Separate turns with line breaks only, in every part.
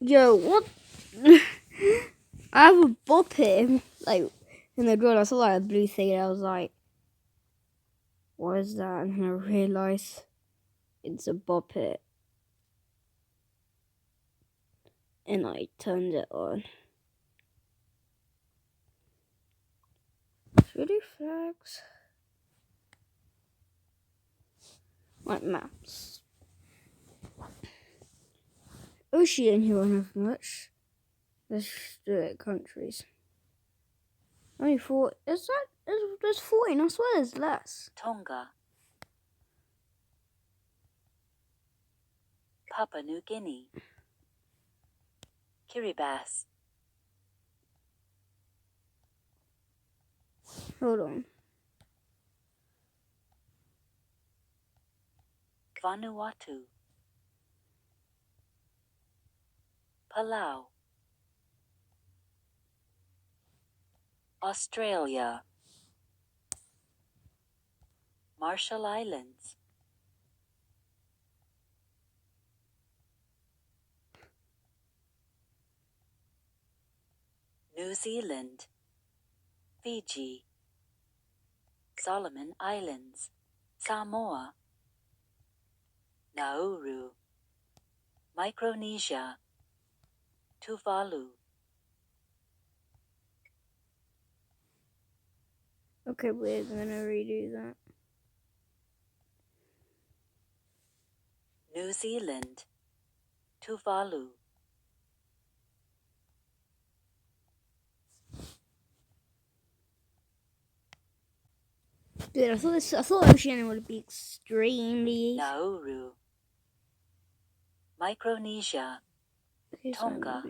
Yo, what? I have a bop here, like, in the drawer. I saw like a blue thing, and I was like, what is that? And I realized it's a bop it. And I turned it on. Really flags? Like maps. Oceania won't have much. Let's do it countries. Only 4. Is that? There's 14. I swear there's less.
Tonga, Papua New Guinea, Kiribati,
Hold on.
Vanuatu, Palau, Australia, Marshall Islands, New Zealand, Fiji, Solomon Islands, Samoa, Nauru, Micronesia, Tuvalu.
Okay, we're gonna redo that.
New Zealand, Tuvalu.
Dude, I thought Oceania would be extremely.
Nauru, Micronesia,
Okay, so
Tonga,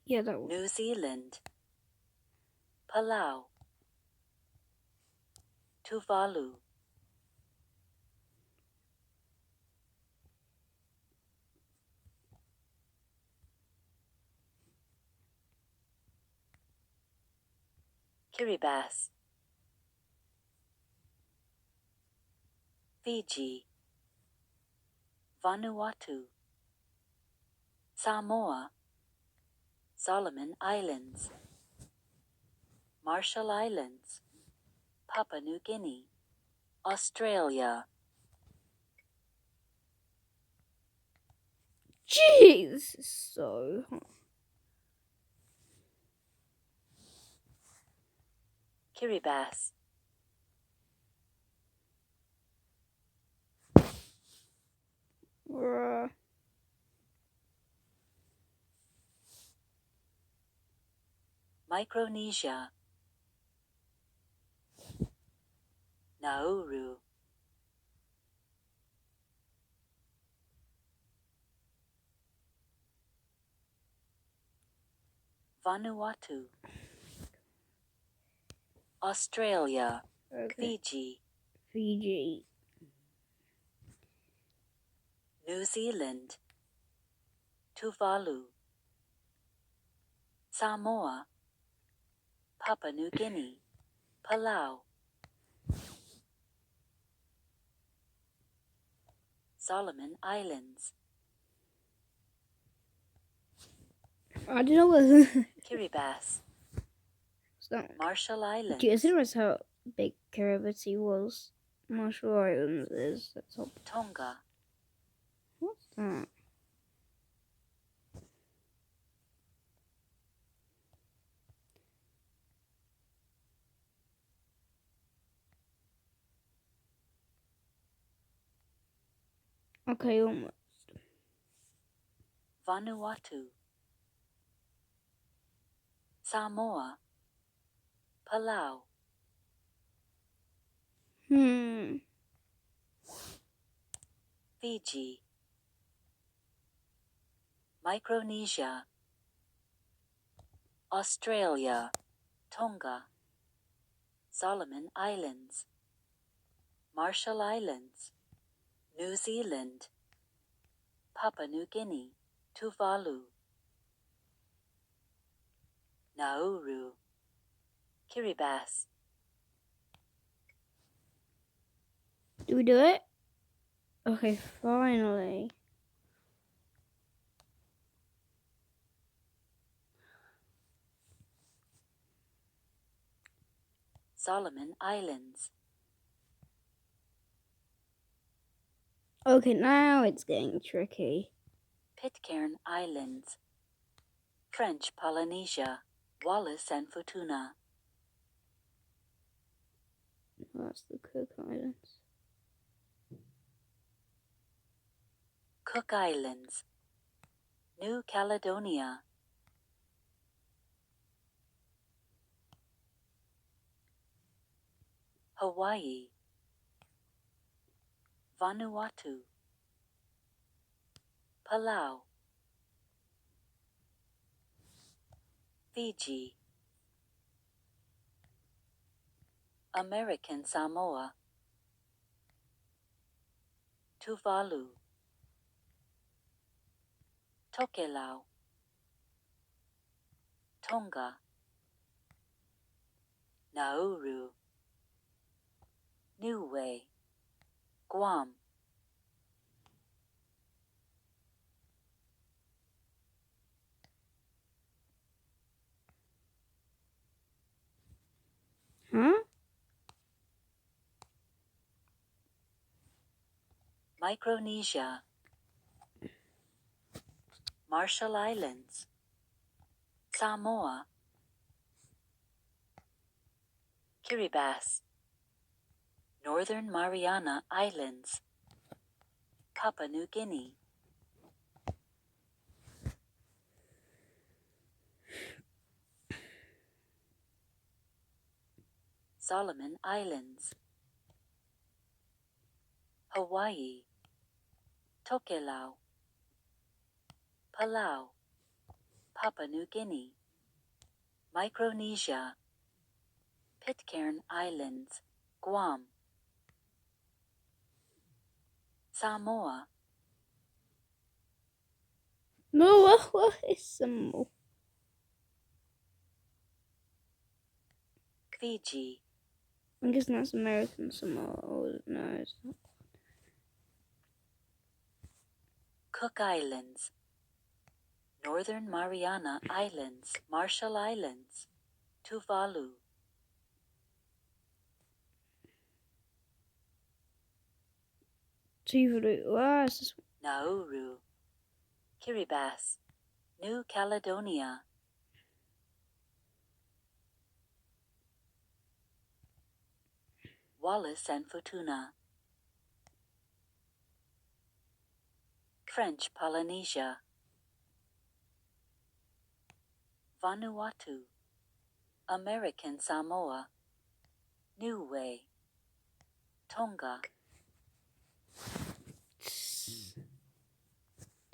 yeah, that one.
New Zealand, Palau, Tuvalu. Kiribati, Fiji, Vanuatu, Samoa, Solomon Islands, Marshall Islands, Papua New Guinea, Australia.
Jeez, this is so hot.
Kiribati, Micronesia, Nauru, Vanuatu, Australia,
Okay.
Fiji, New Zealand, Tuvalu, Samoa, Papua New Guinea, Palau, Solomon Islands,
I don't know what.
Kiribati, Marshall Islands.
Do you realize how big Kiribati was? Marshall Islands is. That's all.
Tonga,
What's that? Okay, almost.
Vanuatu, Samoa, Palau, Fiji, Micronesia, Australia, Tonga, Solomon Islands, Marshall Islands, New Zealand, Papua New Guinea, Tuvalu, Nauru, Kiribati.
Do we do it? Okay, finally.
Solomon Islands.
Okay, now it's getting tricky.
Pitcairn Islands. French Polynesia. Wallis and Futuna.
That's the Cook Islands.
Cook Islands. New Caledonia. Hawaii. Vanuatu. Palau. Fiji. American Samoa. Tuvalu. Tokelau. Tonga. Nauru. Niue. Guam.
Huh?
Micronesia. Marshall Islands. Samoa. Kiribati. Northern Mariana Islands. Papua New Guinea. Solomon Islands. Hawaii. Tokelau. Palau. Papua New Guinea. Micronesia. Pitcairn Islands. Guam. Samoa.
No, what is some more?
Fiji.
I guess that's American Samoa. Oh, no, it's not.
Cook Islands. Northern Mariana Islands. Marshall Islands. Tuvalu.
Tuvalu. Ah, it's just...
Nauru. Kiribati. New Caledonia. Wallis and Futuna. French Polynesia. Vanuatu. American Samoa. Niue. Tonga.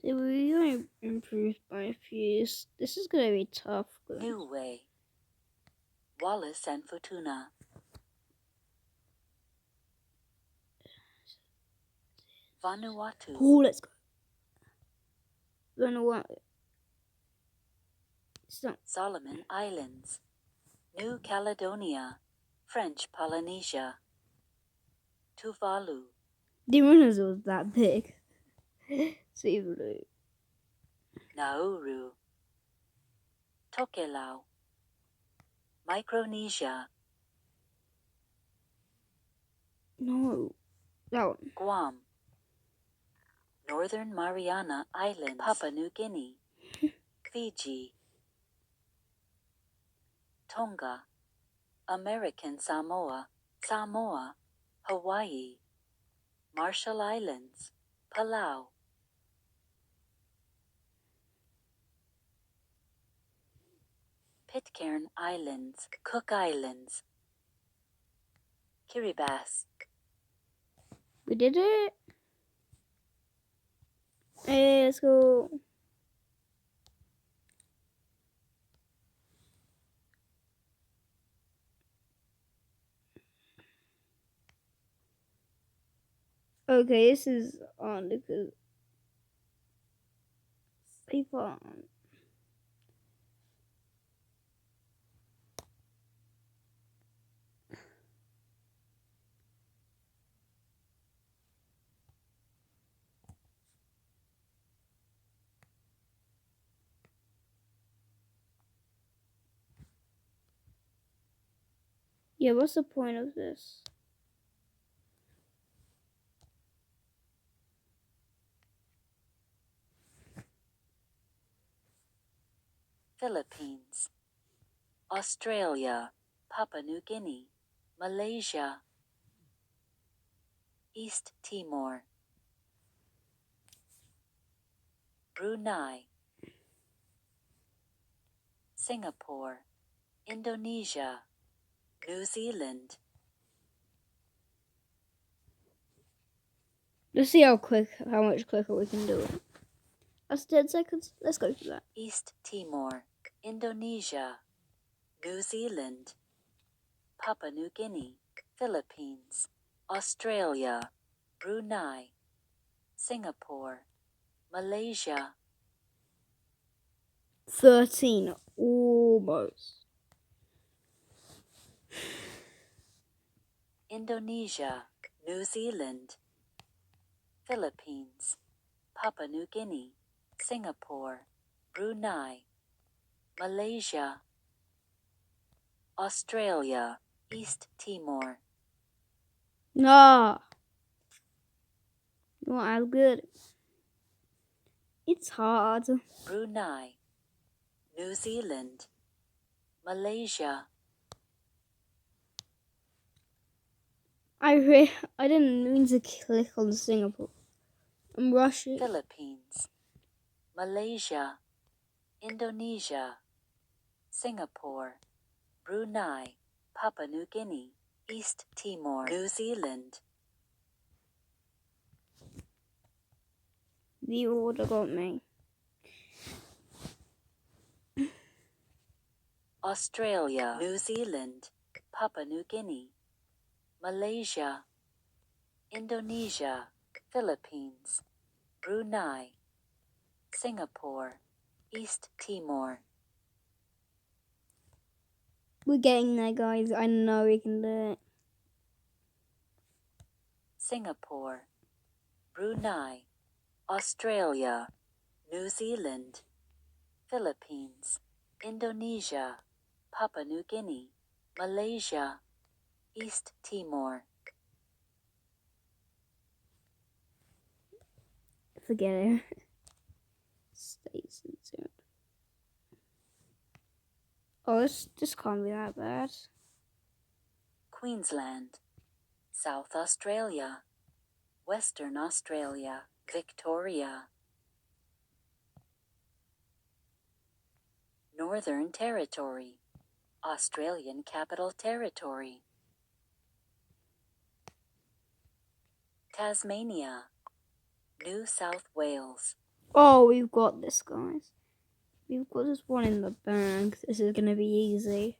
We only improved by a few. This is gonna be tough.
Niue. Wallis and Futuna. Vanuatu.
Oh, let's go. Vanuatu. Stop.
Solomon Islands. New Caledonia. French Polynesia. Tuvalu.
Didn't realize it was that big. Tuvalu.
Nauru. Tokelau. Micronesia.
No. That one.
Guam. Northern Mariana Islands. Papua New Guinea. Fiji. Tonga. American Samoa. Samoa. Hawaii. Marshall Islands. Palau. Pitcairn Islands. Cook Islands. Kiribati.
We did it. Hey, let's go. Okay, this is on because people. Yeah, what's the point of this?
Philippines, Australia, Papua New Guinea, Malaysia, East Timor, Brunei, Singapore, Indonesia, New Zealand.
Let's see how much quicker we can do it. That's 10 seconds. Let's go for that.
East Timor, Indonesia, New Zealand, Papua New Guinea, Philippines, Australia, Brunei, Singapore, Malaysia,
13. Almost.
Indonesia, New Zealand, Philippines, Papua New Guinea, Singapore, Brunei, Malaysia, Australia, East Timor,
Nah. Not as good. It's hard.
Brunei, New Zealand, Malaysia,
I didn't mean to click on Singapore. I'm rushing.
Philippines, Malaysia, Indonesia, Singapore, Brunei, Papua New Guinea, East Timor, New Zealand,
The order got me.
Australia, New Zealand, Papua New Guinea, Malaysia, Indonesia, Philippines, Brunei, Singapore, East Timor,
We're getting there, guys. I know we can do it.
Singapore, Brunei, Australia, New Zealand, Philippines, Indonesia, Papua New Guinea, Malaysia, East Timor,
Forget it. States and soon. Oh, this can't be that bad.
Queensland, South Australia, Western Australia, Victoria, Northern Territory, Australian Capital Territory, Tasmania, New South Wales,
Oh, we've got this, guys. We've got this one in the bag. This is gonna be easy.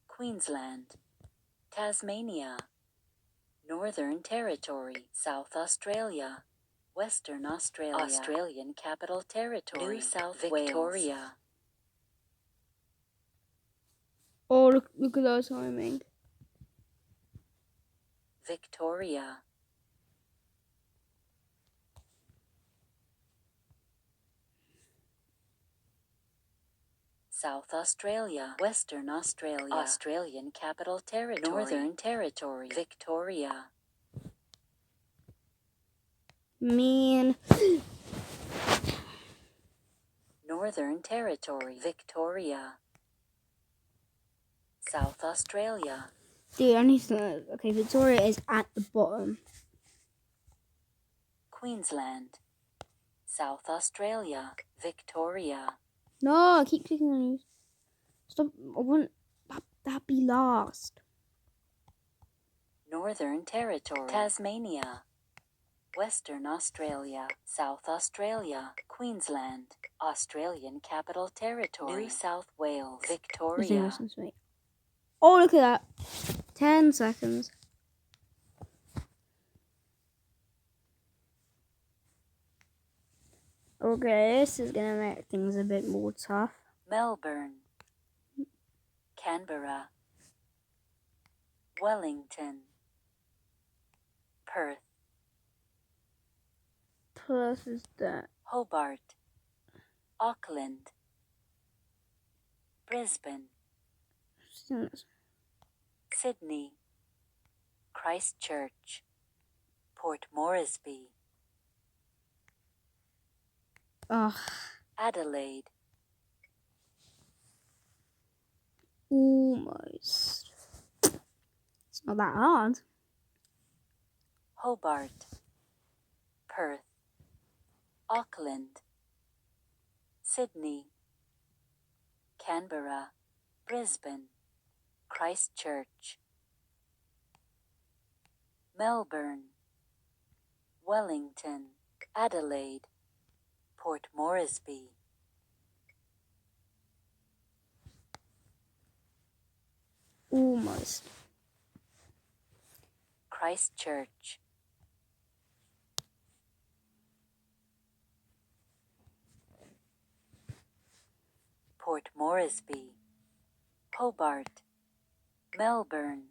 Queensland, Tasmania, Northern Territory, South Australia, Western Australia, Australian Capital Territory, New South Victoria, Wales.
Oh, look at that timing.
Victoria, South Australia, Western Australia, Australian Capital Territory, Northern Territory, Victoria,
Man.
Northern Territory, Victoria, South Australia,
Dude, I need to. Okay, Victoria is at the bottom.
Queensland, South Australia, Victoria,
No, I keep clicking on you. Stop. I want that be last.
Northern Territory, Tasmania, Western Australia, South Australia, Queensland, Australian Capital Territory, New South Wales, Victoria,
Oh, look at that. 10 seconds. Okay, this is gonna make things a bit more tough.
Melbourne, Canberra, Wellington, Perth,
Perth is that.
Hobart, Auckland, Brisbane, Sydney, Christchurch, Port Moresby,
Ugh.
Adelaide,
Almost. It's not that hard.
Hobart, Perth, Auckland, Sydney, Canberra, Brisbane, Christchurch, Melbourne, Wellington, Adelaide, Port Moresby,
Almost.
Christchurch, Port Moresby, Hobart, Melbourne,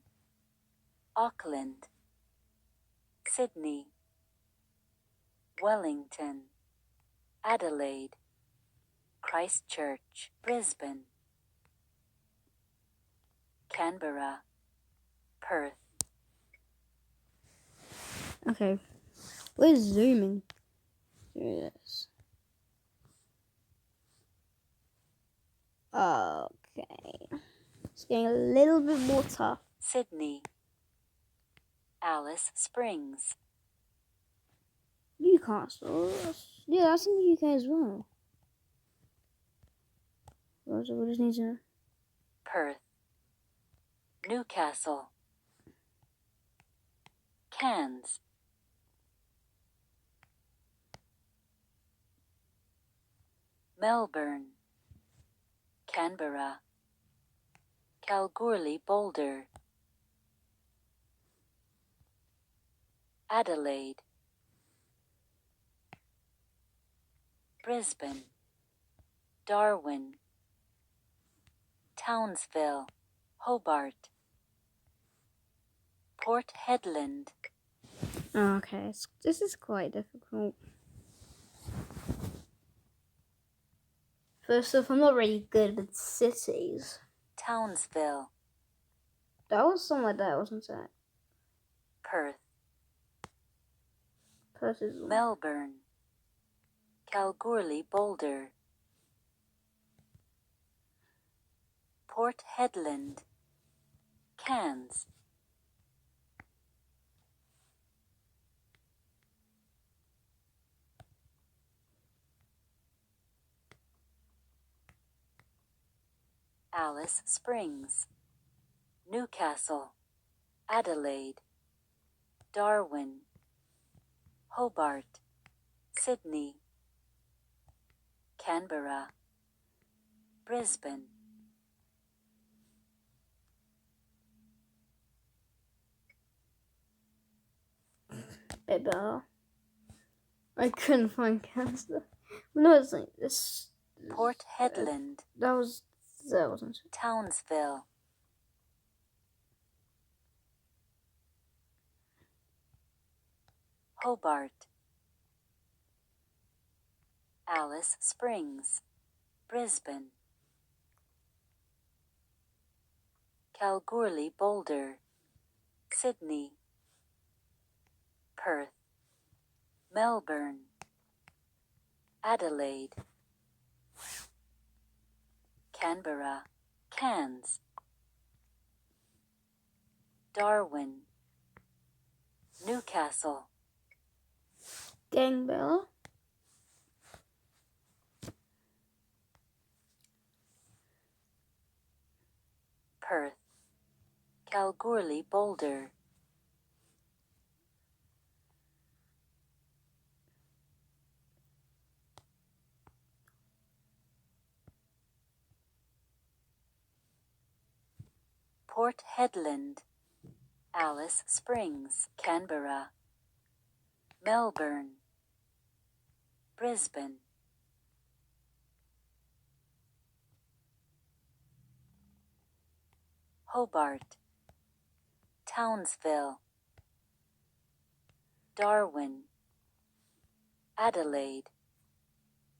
Auckland, Sydney, Wellington, Adelaide, Christchurch, Brisbane, Canberra, Perth.
Okay. We're zooming through this. Okay. It's getting a little bit more tough.
Sydney, Alice Springs,
Newcastle. Yeah, that's in the UK as well. We just need to.
Perth, Newcastle, Cairns, Melbourne, Canberra, Kalgoorlie Boulder, Adelaide, Brisbane, Darwin, Townsville, Hobart, Port Hedland,
Okay, this is quite difficult. First off, I'm not really good with cities.
Townsville,
That was somewhere there, wasn't it?
Perth,
Perth is
Melbourne, Kalgoorlie Boulder, Port Hedland, Cairns, Alice Springs, Newcastle, Adelaide, Darwin, Hobart, Sydney, Canberra, Brisbane,
bit better. I couldn't find Canada. No, it's like this.
Port Hedland,
That was there, wasn't it?
Townsville, Hobart, Alice Springs, Brisbane, Kalgoorlie Boulder, Sydney, Perth, Melbourne, Adelaide, Canberra, Cairns, Darwin, Newcastle,
Getting better.
Perth, Kalgoorlie Boulder, Port Hedland, Alice Springs, Canberra, Melbourne, Brisbane, Hobart, Townsville, Darwin, Adelaide,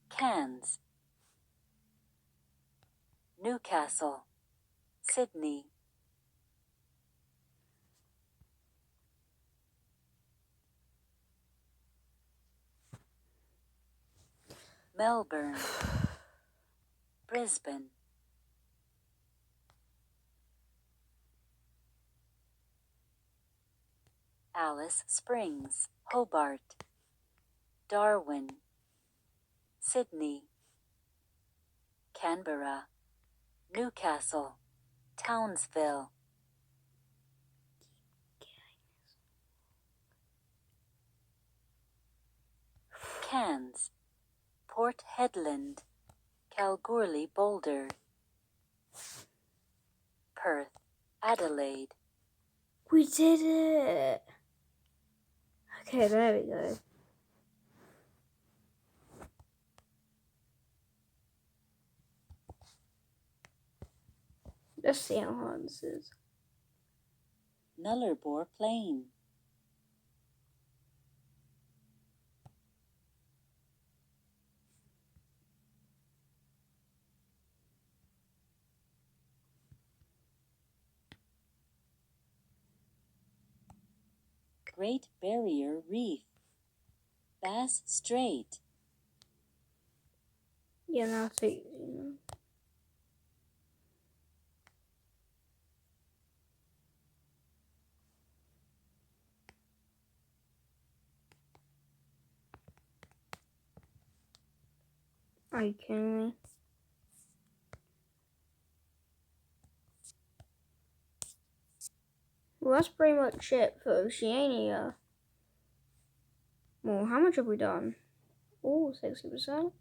Cairns, Newcastle, Sydney, Melbourne, Brisbane, Alice Springs, Hobart, Darwin, Sydney, Canberra, Newcastle, Townsville, Cairns, Port Hedland, Kalgoorlie Boulder, Perth, Adelaide,
We did it! Okay, there we go. Let's see how hard this is.
Nullarbor Plain, Great Barrier Reef, Bass Strait,
Yeah, now it's easy. You know. Are you kidding me? Well, that's pretty much it for Oceania. Well, how much have we done? Oh, 60%.